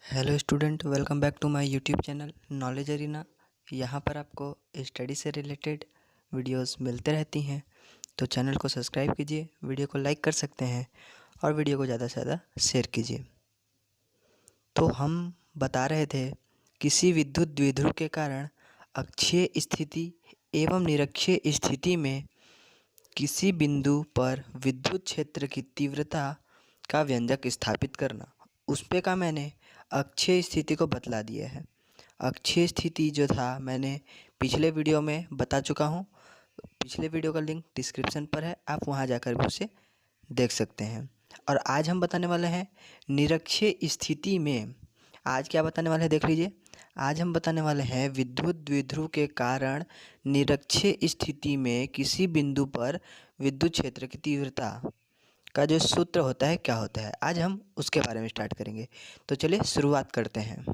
Hello student, welcome back to my YouTube channel Knowledge Arena. यहाँ पर आपको study से रिलेटेड वीडियोस मिलते रहती हैं, तो चैनल को सब्सक्राइब कीजिए, वीडियो को लाइक कर सकते हैं और वीडियो को ज़्यादा से ज़्यादा शेयर कीजिए। तो हम बता रहे थे किसी विद्युत द्विध्रुव के कारण अक्षीय स्थिति एवं निरक्षीय स्थिति में किसी बिंदु पर विद्युत क्षेत्र की तीव्रता का व्यंजक स्थापित करना। उस पे का मैंने अक्षीय स्थिति को बतला दिया है। अक्षीय स्थिति जो था मैंने पिछले वीडियो में बता चुका हूँ। पिछले वीडियो का लिंक डिस्क्रिप्शन पर है, आप वहाँ जाकर भी उसे देख सकते हैं। और आज हम बताने वाले हैं निरक्षीय स्थिति में। आज क्या बताने वाले हैं देख लीजिए। आज हम बताने वाले हैं विद्युत द्विध्रुव के कारण निरक्षीय स्थिति में किसी बिंदु पर विद्युत क्षेत्र की तीव्रता का जो सूत्र होता है क्या होता है। आज हम उसके बारे में स्टार्ट करेंगे। तो चलिए शुरुआत करते हैं।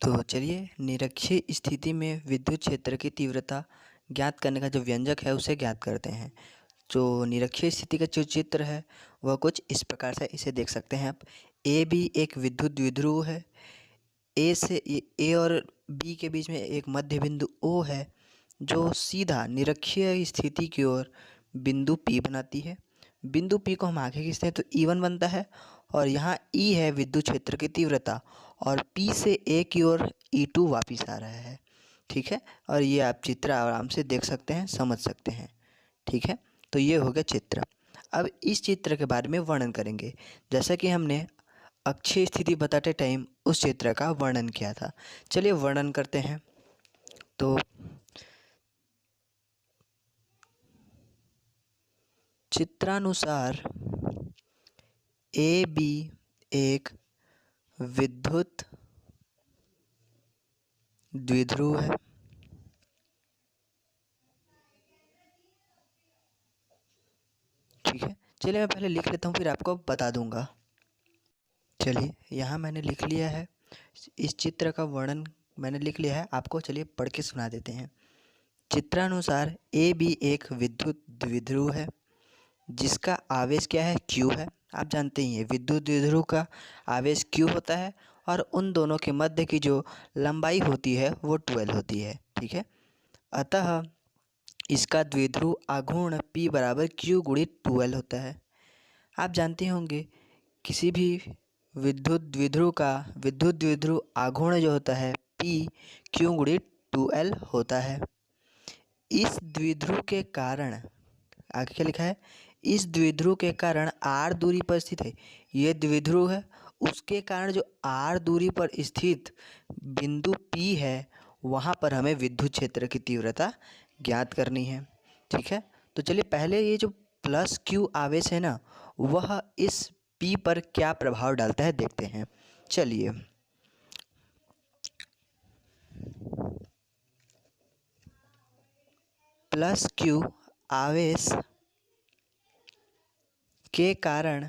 तो चलिए, निरक्षीय स्थिति में विद्युत क्षेत्र की तीव्रता ज्ञात करने का जो व्यंजक है उसे ज्ञात करते हैं। जो निरक्षीय स्थिति का जो चित्र है वह कुछ इस प्रकार से इसे देख सकते हैं आप। ए बी एक विद्युत द्विध्रुव है। ए और बी के बीच में एक मध्य बिंदु ओ है जो सीधा निरक्षीय स्थिति की ओर बिंदु पी बनाती है। बिंदु पी को हम आगे खींचते हैं तो E1 बनता है और यहाँ E है विद्युत क्षेत्र की तीव्रता और P से A की ओर E2 वापिस आ रहा है। ठीक है, और ये आप चित्र आराम से देख सकते हैं, समझ सकते हैं। ठीक है, तो ये हो गया चित्र। अब इस चित्र के बारे में वर्णन करेंगे। जैसा कि हमने अक्षीय स्थिति बताते टाइम उस चित्र का वर्णन किया था। चलिए वर्णन करते हैं। तो चित्रानुसार ए बी एक विद्युत द्विध्रुव है। ठीक है, चलिए मैं पहले लिख लेता हूँ फिर आपको बता दूंगा। चलिए, यहाँ मैंने लिख लिया है। इस चित्र का वर्णन मैंने लिख लिया है, आपको चलिए पढ़ के सुना देते हैं। चित्रानुसार ए बी एक विद्युत द्विध्रुव है जिसका आवेश क्या है, Q है। आप जानते ही हैं विद्युत द्विध्रुव का आवेश Q होता है और उन दोनों के मध्य की जो लंबाई होती है वो 12 होती है। ठीक है, अतः इसका द्विध्रुव आघूर्ण P बराबर Q गुणित 12 होता है। आप जानते होंगे किसी भी विद्युत द्विध्रुव का विद्युत द्विध्रुव आघूर्ण जो होता है P Q गुणित 2L होता है। इस द्विध्रुव के कारण आगे क्या लिखा है, इस द्विध्रुव के कारण R दूरी पर स्थित है। ये द्विध्रुव है, उसके कारण जो R दूरी पर स्थित बिंदु P है वहाँ पर हमें विद्युत क्षेत्र की तीव्रता ज्ञात करनी है। ठीक है, तो चलिए पहले ये जो प्लस Q आवेश है ना वह इस P पर क्या प्रभाव डालता है देखते हैं। चलिए, प्लस Q आवेश के कारण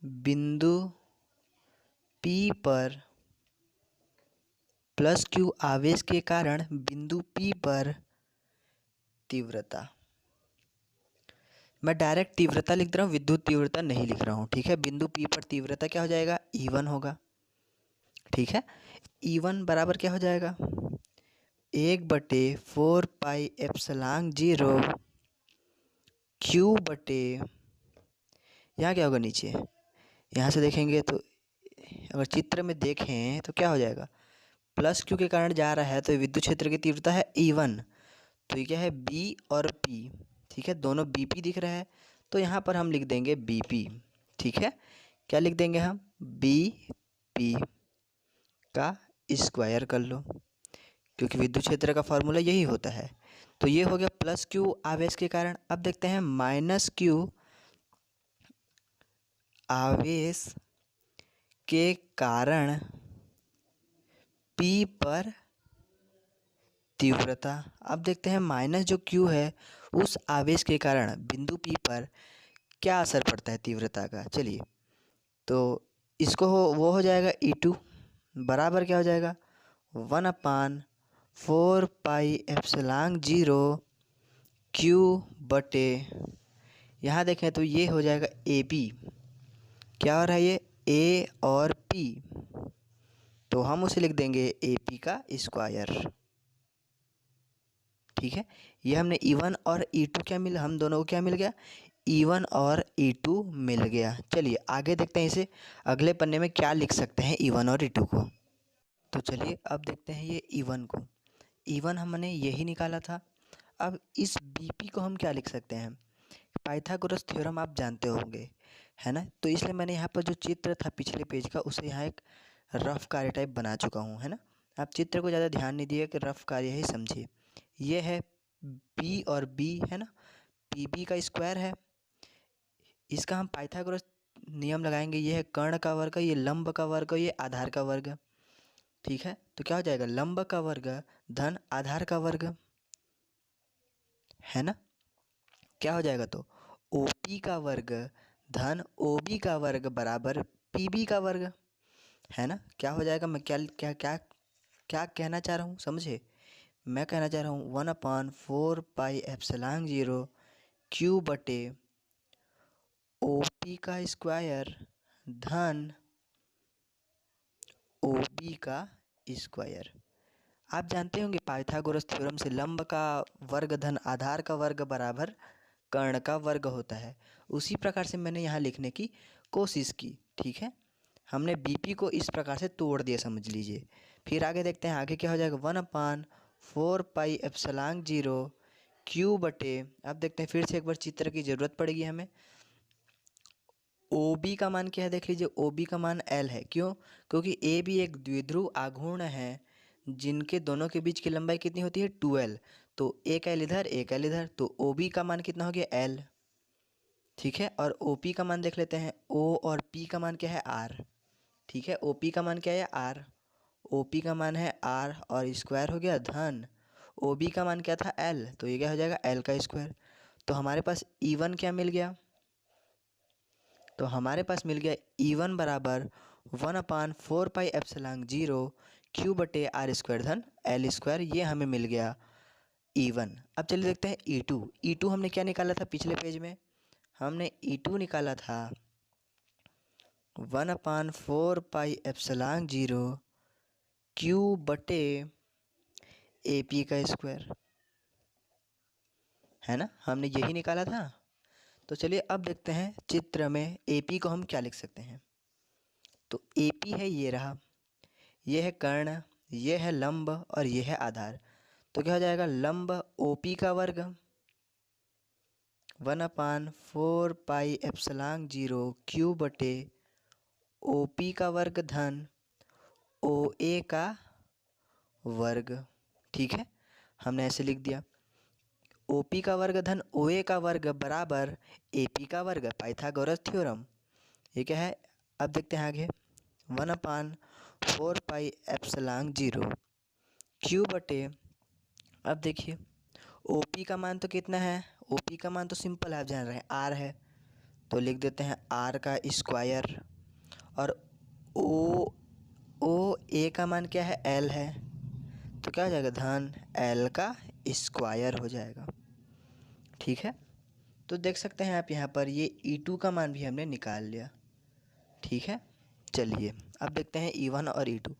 बिंदु P पर प्लस Q आवेश के कारण बिंदु P पर तीव्रता, मैं डायरेक्ट तीव्रता लिख रहा हूँ, विद्युत तीव्रता नहीं लिख रहा हूँ। ठीक है, बिंदु P पर तीव्रता क्या हो जाएगा, E1 होगा। ठीक है, E1 बराबर क्या हो जाएगा, 1/4 पाई एप्सिलॉन 0 Q बटे, यहाँ क्या होगा नीचे, यहाँ से देखेंगे तो अगर चित्र में देखें तो क्या हो जाएगा, प्लस Q के कारण जा रहा है तो विद्युत क्षेत्र की तीव्रता है E1, तो ये क्या है B और P। ठीक है, दोनों BP दिख रहा है तो यहाँ पर हम लिख देंगे BP। ठीक है, क्या लिख देंगे हम, BP का स्क्वायर कर लो, क्योंकि विद्युत क्षेत्र का फॉर्मूला यही होता है। तो ये हो गया प्लस Q आवेश के कारण। अब देखते हैं माइनस Q आवेश के कारण P पर तीव्रता। अब देखते हैं माइनस जो Q है उस आवेश के कारण बिंदु P पर क्या असर पड़ता है तीव्रता का। चलिए, तो इसको वो हो जाएगा E2 बराबर क्या हो जाएगा, 1/4 पाई एप्सिलॉन 0 Q बटे, यहाँ देखें तो ये हो जाएगा AB क्या हो रहा है ये ए और पी, तो हम उसे लिख देंगे ए पी का स्क्वायर। ठीक है, ये हमने E1 और E2 क्या मिला, हम दोनों को क्या मिल गया, E1 और E2 मिल गया। चलिए आगे देखते हैं इसे अगले पन्ने में क्या लिख सकते हैं E1 और E2 को। तो चलिए अब देखते हैं ये E1 को। E1 हमने यही निकाला था। अब इस BP को हम क्या लिख सकते हैं, पाइथागोरस थ्योरम आप जानते होंगे, है ना। तो इसलिए मैंने यहाँ पर जो चित्र था पिछले पेज का उसे यहाँ एक रफ कार्य टाइप बना चुका हूँ, है ना। आप चित्र को ज़्यादा ध्यान नहीं दिए कि रफ कार्य ही समझिए। ये है B और B, है ना, PB का स्क्वायर है। इसका हम पाइथागोरस नियम लगाएंगे। ये है कर्ण का वर्ग, ये लंब का वर्ग, ये आधार का वर्ग। ठीक है, तो क्या हो जाएगा, लंब का वर्ग धन आधार का वर्ग, है ना। क्या हो जाएगा, तो OP का वर्ग धन OB का वर्ग बराबर PB का वर्ग, है ना। क्या हो जाएगा, मैं क्या क्या क्या क्या कहना चाह रहा हूँ समझे। मैं कहना चाह रहा हूँ 1/4 पाई एप्सिलॉन 0 क्यू बटे OP का स्क्वायर धन OB का स्क्वायर। आप जानते होंगे पाइथागोरस थ्योरम से लंब का वर्ग धन आधार का वर्ग बराबर कर्ण का वर्ग होता है। उसी प्रकार से मैंने यहाँ लिखने की कोशिश की। ठीक है, हमने BP को इस प्रकार से तोड़ दिया, समझ लीजिए। फिर आगे देखते हैं, आगे क्या हो जाएगा, 1/4 पाई एप्सिलॉन 0 क्यू बटे, अब देखते हैं फिर से एक बार चित्र की ज़रूरत पड़ेगी हमें। OB का मान क्या है, देख लीजिए, OB का मान L है। क्यों, क्योंकि AB एक द्विध्रुव आघूर्ण है जिनके दोनों के बीच की लंबाई कितनी होती है, 2L। तो एक L इधर एक L इधर, तो OB का मान कितना हो गया, L। ठीक है, और OP का मान देख लेते हैं। O और P का मान क्या है, R। ठीक है, OP का मान क्या है, R। OP का मान है R और स्क्वायर हो गया धन OB का मान क्या था, L, तो ये क्या हो जाएगा, L का स्क्वायर। तो हमारे पास E1 क्या मिल गया, तो हमारे पास मिल गया E1 बराबर 1/4 पाई एप्सिलॉन 0 क्यू बटे R स्क्वायर धन L स्क्वायर। ये हमें मिल गया E1। अब चलिए देखते हैं E2। E2 हमने क्या निकाला था पिछले पेज में, हमने E2 निकाला था 1/4 पाई एप्सिलॉन 0 क्यू बटे AP का स्क्वायर, है ना, हमने यही निकाला था। तो चलिए अब देखते हैं चित्र में AP को हम क्या लिख सकते हैं। तो AP है, ये रहा, ये है कर्ण, ये है लंब और ये है आधार। तो क्या हो जाएगा, लंब OP का वर्ग 1/4 पाई एप्सिलॉन 0 क्यू बटे OP का वर्ग धन OA का वर्ग। ठीक है, हमने ऐसे लिख दिया, OP का वर्ग धन OA का वर्ग बराबर AP का वर्ग, पाइथागोरस थ्योरम। ये क्या है, अब देखते हैं आगे, 1/4 पाई एप्सिलॉन 0 क्यू बटे, अब देखिए OP का मान तो कितना है, OP का मान तो सिंपल है, आप जान रहे हैं R है, तो लिख देते हैं R का स्क्वायर। और OA का मान क्या है, L है, तो क्या हो जाएगा, धन L का स्क्वायर हो जाएगा। ठीक है, तो देख सकते हैं आप यहाँ पर ये E2 का मान भी हमने निकाल लिया। ठीक है, चलिए अब देखते हैं E1 और E2।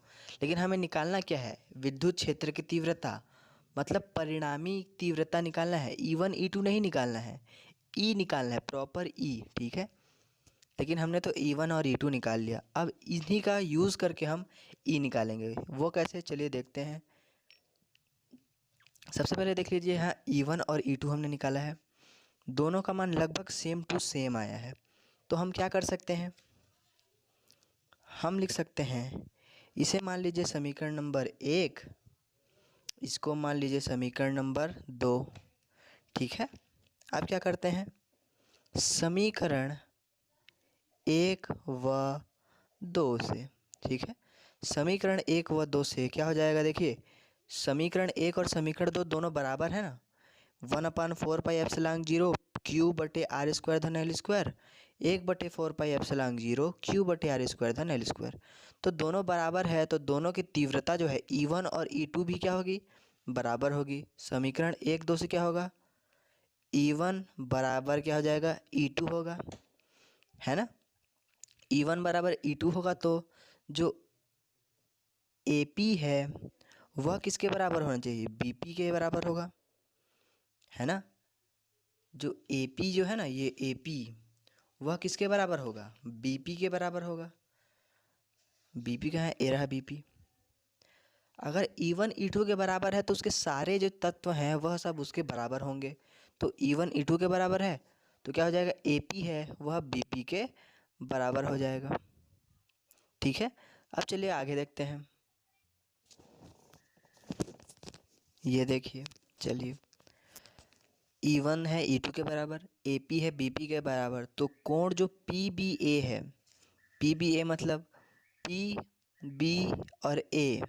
लेकिन हमें निकालना क्या है, विद्युत क्षेत्र की तीव्रता, मतलब परिणामी तीव्रता निकालना है। E1 E2 नहीं निकालना है, E निकालना है, प्रॉपर E। ठीक है, लेकिन हमने तो E1 और E2 निकाल लिया। अब इन्हीं का यूज़ करके हम E निकालेंगे। वो कैसे, चलिए देखते हैं। सबसे पहले देख लीजिए, यहाँ E1 और E2 हमने निकाला है, दोनों का मान लगभग सेम टू सेम आया है। तो हम क्या कर सकते हैं, हम लिख सकते हैं, इसे मान लीजिए समीकरण नंबर 1, इसको मान लीजिए समीकरण नंबर 2। ठीक है, अब क्या करते हैं, समीकरण 1 व 2 से, ठीक है, समीकरण 1 व 2 से क्या हो जाएगा, देखिए समीकरण 1 और समीकरण 2 दोनों बराबर है ना। 1/4 पाई एप्सिलॉन 0 क्यू बटे R स्क्वायर धन L square, 1/4 pi epsilon 0 Q बटे R स्क्वायर धन L स्क्वायर। तो दोनों बराबर है, तो दोनों की तीव्रता जो है E1 और E2 भी क्या होगी, बराबर होगी। समीकरण 1 2 से क्या होगा, E1 बराबर क्या हो जाएगा, E2 होगा, है ना। E1 बराबर E2 होगा तो जो AP है वह किसके बराबर होना चाहिए, BP के बराबर होगा, है ना। जो AP जो है ना, ये AP वह किसके बराबर होगा, BP के बराबर होगा। BP कहाँ है, ये रहा BP। अगर E1 E2 के बराबर है तो उसके सारे जो तत्व हैं वह सब उसके बराबर होंगे। तो E1 E2 के बराबर है तो क्या हो जाएगा, AP है वह BP के बराबर हो जाएगा। ठीक है, अब चलिए आगे देखते हैं। ये देखिए, चलिए E1 है E2 के बराबर, AP है BP के बराबर, तो कोण जो PBA है, PBA मतलब PB और A,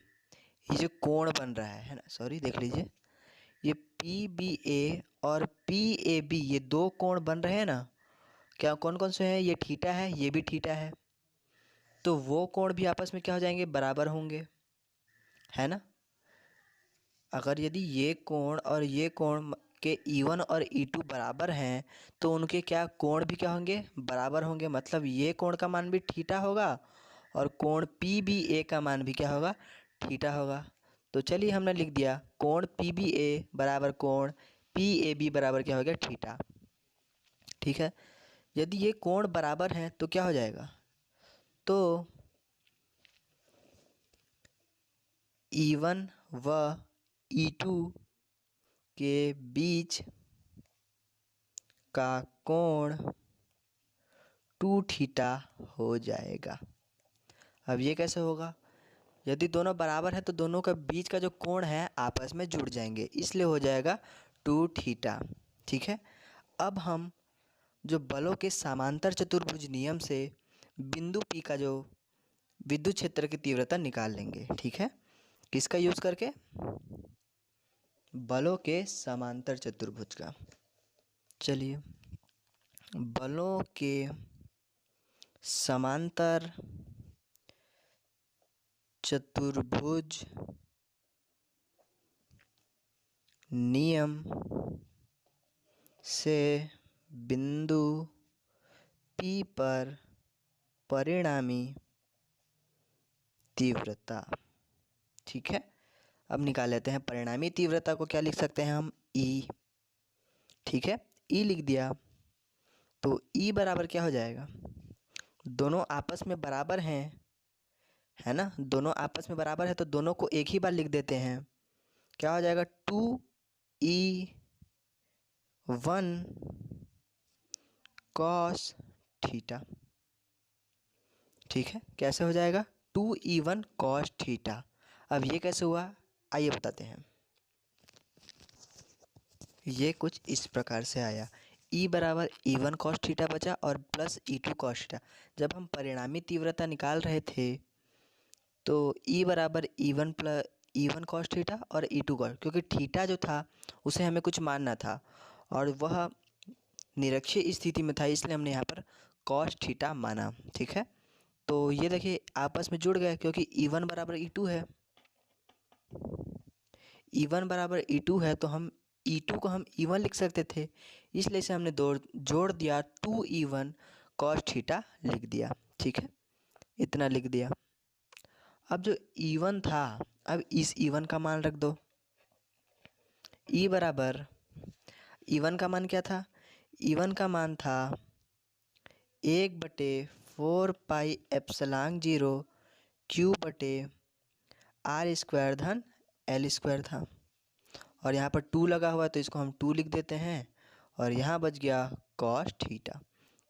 ये जो कोण बन रहा है ना, सॉरी देख लीजिए, ये PBA और PAB ये दो कोण बन रहे हैं ना, क्या कौन कौन से हैं, ये थीटा है, ये भी थीटा है, तो वो कोण भी आपस में क्या हो जाएंगे, बराबर होंगे, है ना। अगर यदि ये कोण और ये कोण के E1 और E2 बराबर हैं तो उनके क्या कोण भी क्या होंगे, बराबर होंगे, मतलब ये कोण का मान भी थीटा होगा और कोण PBA का मान भी क्या होगा, थीटा होगा। तो चलिए हमने लिख दिया कोण PBA बराबर कोण PAB बराबर क्या हो गया, थीटा। ठीक है, यदि ये कोण बराबर हैं तो क्या हो जाएगा, तो E1 व E2 के बीच का कोण 2 थीटा हो जाएगा। अब ये कैसे होगा, यदि दोनों बराबर है तो दोनों का बीच का जो कोण है आपस में जुड़ जाएंगे, इसलिए हो जाएगा 2 थीटा। ठीक है, अब हम जो बलों के समांतर चतुर्भुज नियम से बिंदु P का जो विद्युत क्षेत्र की तीव्रता निकाल लेंगे। ठीक है, किसका यूज़ करके, बलों के समांतर चतुर्भुज का। चलिए, बलों के समांतर चतुर्भुज नियम से बिंदु P पर परिणामी तीव्रता। ठीक है, अब निकाल लेते हैं परिणामी तीव्रता को, क्या लिख सकते हैं हम, E। ठीक है, E लिख दिया तो E बराबर क्या हो जाएगा, दोनों आपस में बराबर हैं, है ना, दोनों आपस में बराबर है तो दोनों को एक ही बार लिख देते हैं, क्या हो जाएगा 2E1 cos थीटा। ठीक है, कैसे हो जाएगा, 2E1 cos थीटा। अब ये कैसे हुआ, आइए बताते हैं। ये कुछ इस प्रकार से आया, E बराबर E1 cos थीटा बचा और प्लस E2 cos थीटा। जब हम परिणामी तीव्रता निकाल रहे थे तो E बराबर E1 cos थीटा और E2 cos, क्योंकि थीटा जो था उसे हमें कुछ मानना था और वह निरक्षीय स्थिति में था, इसलिए हमने यहाँ पर cos थीटा माना। ठीक है, तो ये देखिए आपस में जुड़ गए, क्योंकि E1 बराबर E2 है, E1 बराबर E2 है, तो हम E2 को हम E1 लिख सकते थे, इसलिए इसे हमने जोड़ दिया, 2E1 cos थीटा लिख दिया। ठीक है, इतना लिख दिया। अब जो E1 था, अब इस E1 का मान रख दो, E बराबर E1 का मान क्या था, E1 का मान था 1/4 पाई एप्सिलॉन 0 Q बटे R² धन L² था, और यहाँ पर 2 लगा हुआ है तो इसको हम 2 लिख देते हैं, और यहाँ बच गया cos थीटा।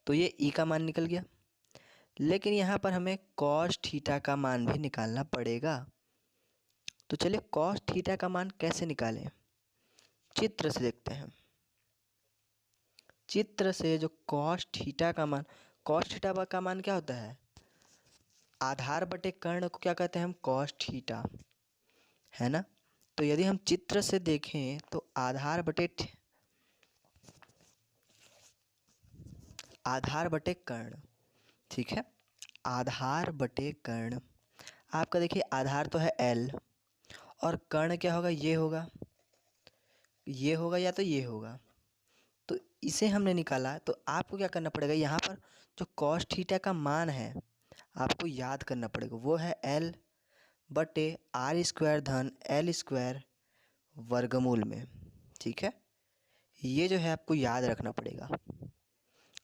तो ये E का मान निकल गया, लेकिन यहाँ पर हमें cos थीटा का मान भी निकालना पड़ेगा। तो चलिए cos थीटा का मान कैसे निकालें, चित्र से देखते हैं। चित्र से जो cos थीटा का मान, cos थीटा का मान क्या होता है, आधार बटे कर्ण को क्या कहते हैं हम, cos थीटा, है ना। तो यदि हम चित्र से देखें तो आधार बटे कर्ण, ठीक है, आधार बटे कर्ण, आपका देखिए आधार तो है L और कर्ण क्या होगा, ये होगा या तो ये होगा, तो इसे हमने निकाला, तो आपको क्या करना पड़ेगा, यहाँ पर जो कॉस थीटा का मान है आपको याद करना पड़ेगा, वो है L बटे आर स्क्वायर धन L स्क्वायर वर्गमूल में। ठीक है, ये जो है आपको याद रखना पड़ेगा।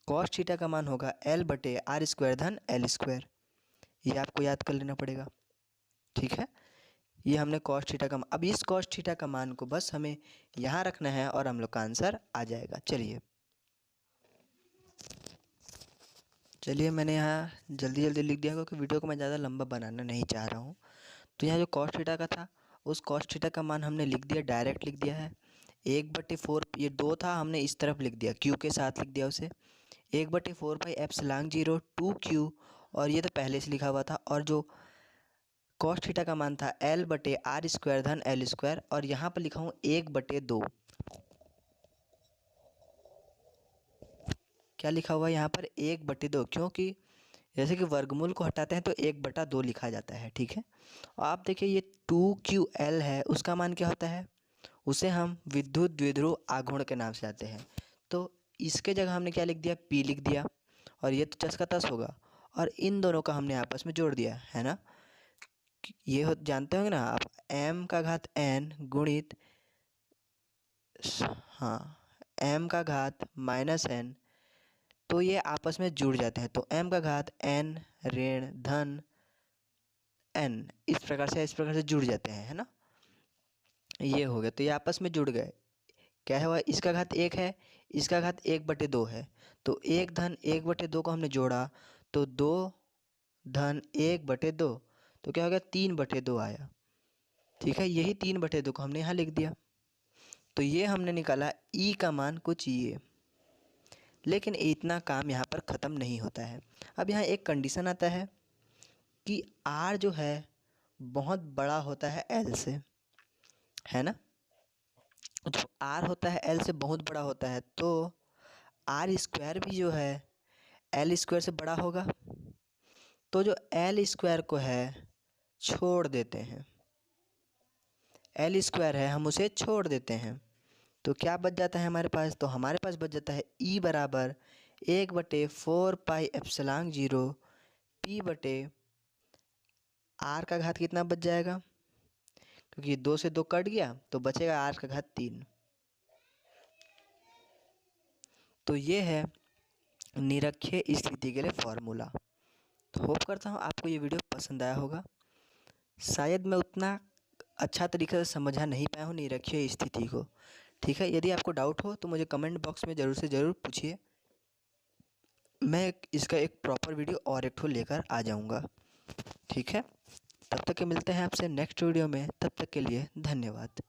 कॉस थीटा का मान होगा L बटे आर स्क्वायर धन L स्क्वायर, ये आपको याद कर लेना पड़ेगा। ठीक है, ये हमने कॉस थीटा का, अब इस कॉस थीटा का मान को बस हमें यहाँ रखना है और हम लोग का आंसर आ जाएगा। चलिए मैंने यहाँ जल्दी जल्दी लिख दिया क्योंकि वीडियो को मैं ज़्यादा लंबा बनाना नहीं चाह रहा हूँ। तो यहाँ जो कॉस थीटा का था, उस कॉस थीटा का मान हमने लिख दिया, डायरेक्ट लिख दिया है 1/4, ये 2 था हमने इस तरफ लिख दिया, क्यू के साथ लिख दिया उसे, 1/4 पाई एप्सिलॉन 0 2Q, और ये तो पहले से लिखा हुआ था। और जो कॉस थीटा का मान था L बटे आर स्क्वायर धन L स्क्वायर, और यहाँ पर लिखा हूँ 1/2, क्या लिखा हुआ है यहाँ पर 1/2, क्योंकि जैसे कि वर्गमूल को हटाते हैं तो 1/2 लिखा जाता है। ठीक है, आप देखिए ये 2QL है, उसका मान क्या होता है, उसे हम विद्युत द्विध्रुव आघूर्ण के नाम से जानते हैं। तो इसके जगह हमने क्या लिख दिया, P लिख दिया, और ये तो 10 का 10 होगा, और इन दोनों का हमने आपस में जोड़ दिया है ना। ये हो जानते होंगे ना आप, m का घात n गुणित, हाँ, m का घात -n, तो ये आपस में जुड़ जाते हैं। तो m का घात n ऋण धन n, इस प्रकार से जुड़ जाते हैं, है ना। ये हो गया, तो ये आपस में जुड़ गए। क्या हुआ, इसका घात 1 है, इसका घात 1/2 है, तो 1 धन 1/2 को हमने जोड़ा तो 2 धन 1/2, तो क्या हो गया 3/2 आया। ठीक है, यही 3/2 को हमने यहाँ लिख दिया। तो ये हमने निकाला E का मान कुछ ये। लेकिन इतना काम यहाँ पर ख़त्म नहीं होता है। अब यहाँ एक कंडीशन आता है कि R जो है बहुत बड़ा होता है L से, है ना। जो R होता है L से बहुत बड़ा होता है, तो R स्क्वायर भी जो है L स्क्वायर से बड़ा होगा। तो जो L स्क्वायर को है छोड़ देते हैं, L स्क्वायर है हम उसे छोड़ देते हैं, तो क्या बच जाता है हमारे पास, तो हमारे पास बच जाता है E बराबर 1/4 पाई एप्सिलॉन 0 P बटे R का घात कितना बच जाएगा, क्योंकि 2 से 2 कट गया तो बचेगा R का घात 3। तो ये है निरक्षीय स्थिति के लिए फॉर्मूला। होप करता हूँ आपको ये वीडियो पसंद आया होगा। शायद मैं उतना अच्छा तरीके से समझा नहीं पाया हूँ निरक्षीय स्थिति को। ठीक है, यदि आपको डाउट हो तो मुझे कमेंट बॉक्स में ज़रूर से ज़रूर पूछिए, मैं इसका एक प्रॉपर वीडियो और एक ठो लेकर आ जाऊँगा। ठीक है, तब तक के मिलते हैं आपसे नेक्स्ट वीडियो में, तब तक के लिए धन्यवाद।